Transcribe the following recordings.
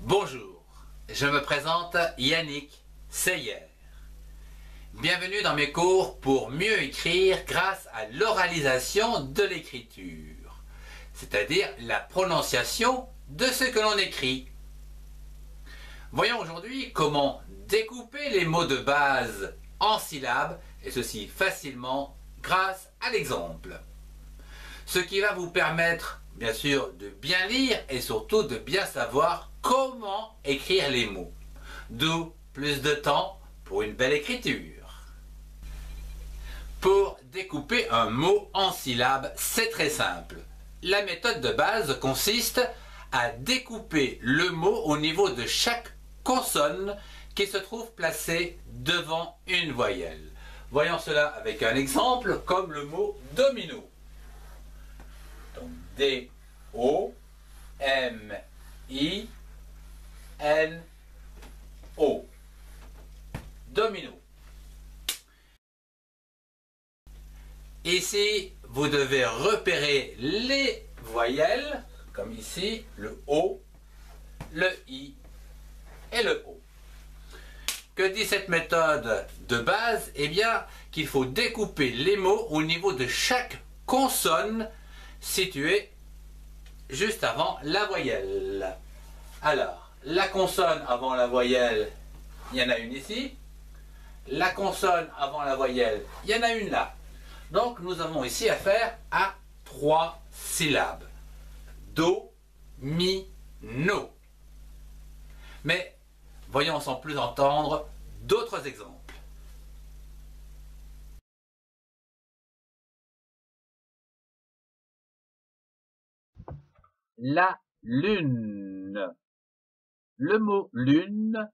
Bonjour, je me présente Yannick Seyer. Bienvenue dans mes cours pour mieux écrire grâce à l'oralisation de l'écriture, c'est-à-dire la prononciation de ce que l'on écrit. Voyons aujourd'hui comment découper les mots de base en syllabes, et ceci facilement grâce à l'exemple. Ce qui va vous permettre, bien sûr, de bien lire et surtout de bien savoir comment écrire les mots. D'où plus de temps pour une belle écriture. Pour découper un mot en syllabes, c'est très simple. La méthode de base consiste à découper le mot au niveau de chaque consonne qui se trouve placée devant une voyelle. Voyons cela avec un exemple comme le mot domino. Donc D-O-M-I-N-O. Domino. Ici, vous devez repérer les voyelles, comme ici, le O, le I et le O. Que dit cette méthode de base? Eh bien, qu'il faut découper les mots au niveau de chaque consonne située juste avant la voyelle. Alors, la consonne avant la voyelle, il y en a une ici. La consonne avant la voyelle, il y en a une là. Donc, nous avons ici affaire à 3 syllabes. Do, mi, no. Mais, voyons sans plus entendre d'autres exemples. La lune. Le mot lune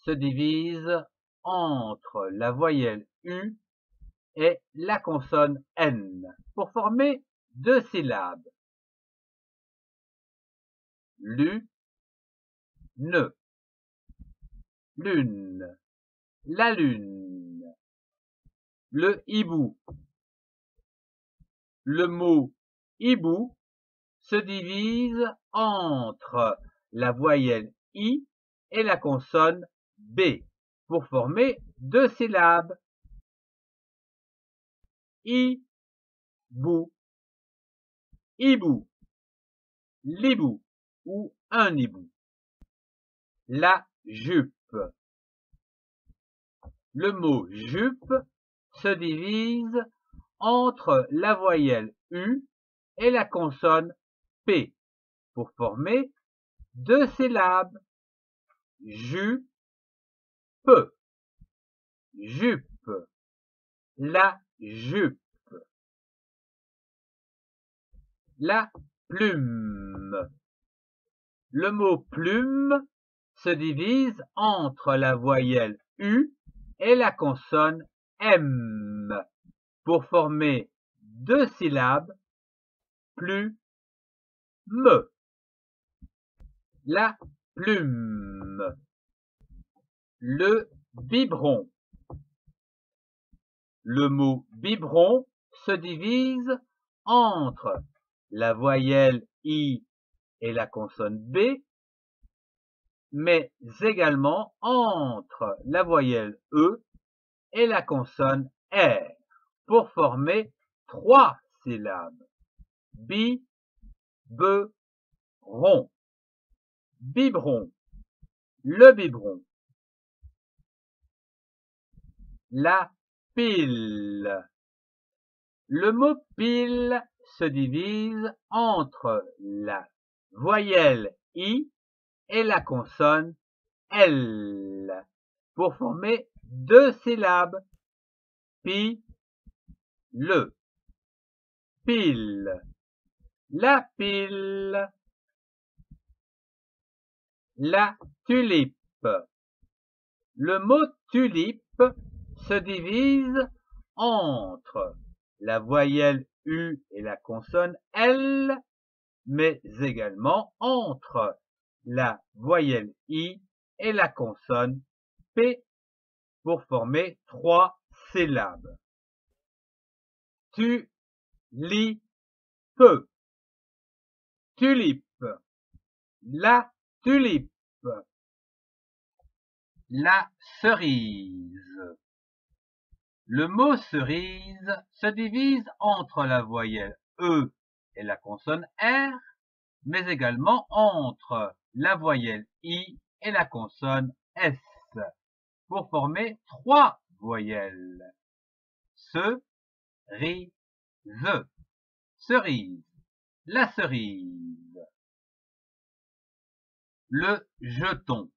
se divise entre la voyelle U et la consonne N pour former 2 syllabes. Lu, ne. Lune. La lune. Le hibou. Le mot hibou se divise entre la voyelle I et la consonne B pour former 2 syllabes. Hibou, hibou, l'hibou ou un hibou. La jupe. Le mot jupe se divise entre la voyelle U et la consonne P pour former 2 syllabes. Jupe, jupe, la jupe. La plume. Le mot plume se divise entre la voyelle U et la consonne M pour former 2 syllabes. Plume. La plume. Le biberon. Le mot biberon se divise entre la voyelle I et la consonne B, mais également entre la voyelle E et la consonne R pour former 3 syllabes. Bi-be-ron. Biberon. Le biberon. La pile. Le mot pile se divise entre la voyelle I et la consonne L pour former 2 syllabes. Pi-le. Pile. La pile. La tulipe. Le mot tulipe se divise entre la voyelle U et la consonne L, mais également entre la voyelle I et la consonne P pour former 3 syllabes. Tulipe. Tulipe. La tulipe. La cerise. Le mot cerise se divise entre la voyelle E et la consonne R, mais également entre la voyelle I et la consonne S, pour former trois voyelles. Ce-ri-ze. Cerise. La cerise. Le jeton.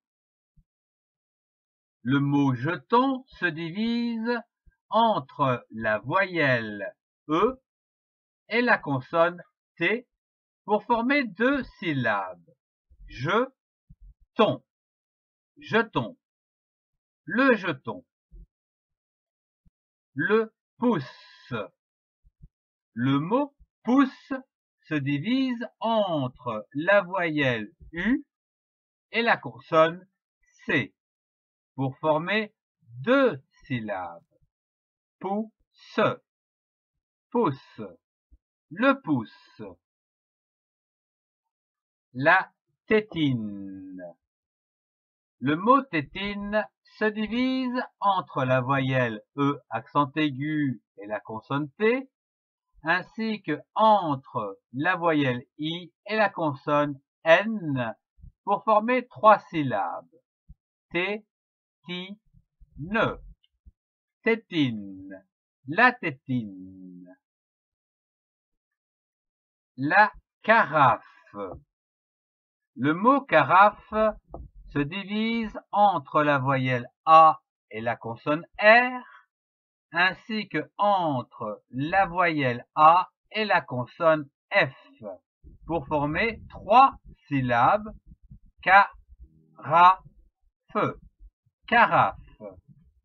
Le mot jeton se divise entre la voyelle E et la consonne T pour former deux syllabes. Je-ton. Jeton. Le jeton. Le pouce. Le mot pouce se divise entre la voyelle U et la consonne C pour former deux syllabes. Pouce. Pouce. Le pouce. La tétine. Le mot tétine se divise entre la voyelle E accent aigu et la consonne T, ainsi que entre la voyelle I et la consonne N pour former trois syllabes. Tétine. Tétine. La tétine. La carafe. Le mot carafe se divise entre la voyelle A et la consonne R, ainsi que entre la voyelle A et la consonne F, pour former trois syllabes. Carafe. Carafe.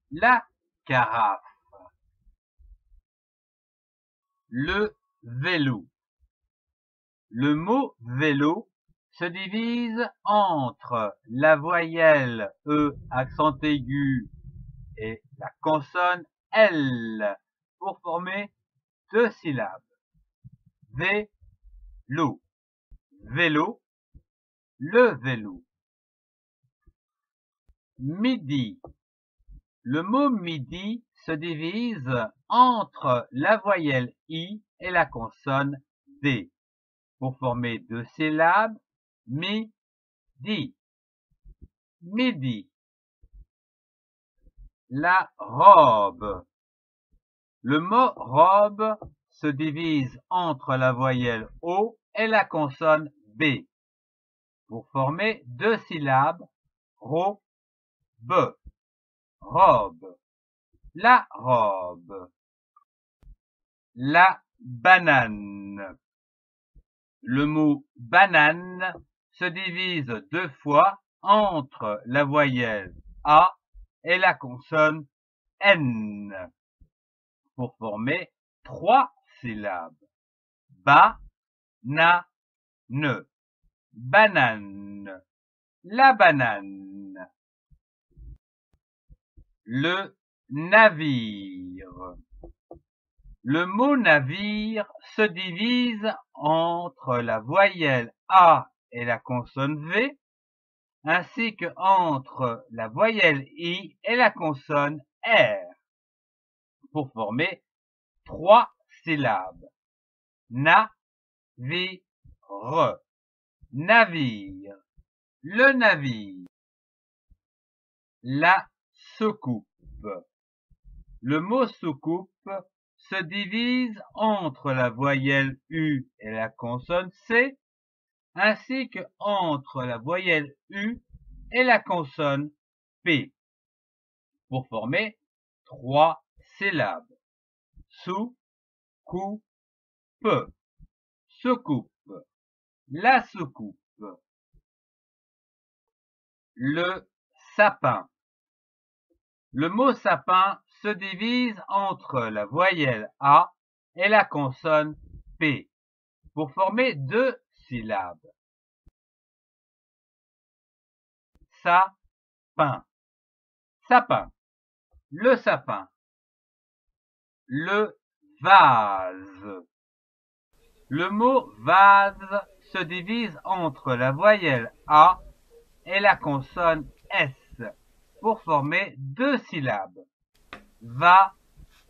La carafe. Le vélo. Le mot vélo se divise entre la voyelle E accent aigu et la consonne L pour former deux syllabes. Vélo. Vélo. Le vélo. Midi. Le mot midi se divise entre la voyelle I et la consonne D pour former deux syllabes. Midi. Midi. La robe. Le mot robe se divise entre la voyelle O et la consonne B pour former deux syllabes. Robe. Robe. La robe. La banane. Le mot banane se divise deux fois entre la voyelle A et la consonne N pour former trois syllabes. Banane. Banane. La banane. Le navire. Le mot navire se divise entre la voyelle A et la consonne V, ainsi que entre la voyelle I et la consonne R, pour former trois syllabes. Navire. Navire. Le navire. La soucoupe. Le mot soucoupe se divise entre la voyelle U et la consonne C, ainsi que entre la voyelle U et la consonne P, pour former trois syllabes. Soucoupe. Soucoupe. La soucoupe. Le sapin. Le mot sapin se divise entre la voyelle A et la consonne P pour former deux syllabes. Sapin. Sapin. Le sapin. Le vase. Le mot vase se divise entre la voyelle A et la consonne S pour former deux syllabes. Va,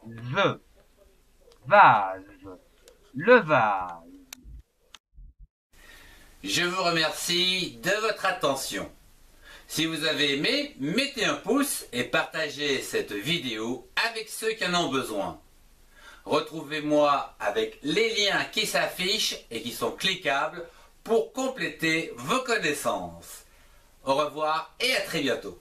ze, vase, le vase. Je vous remercie de votre attention. Si vous avez aimé, mettez un pouce et partagez cette vidéo avec ceux qui en ont besoin. Retrouvez-moi avec les liens qui s'affichent et qui sont cliquables pour compléter vos connaissances. Au revoir et à très bientôt.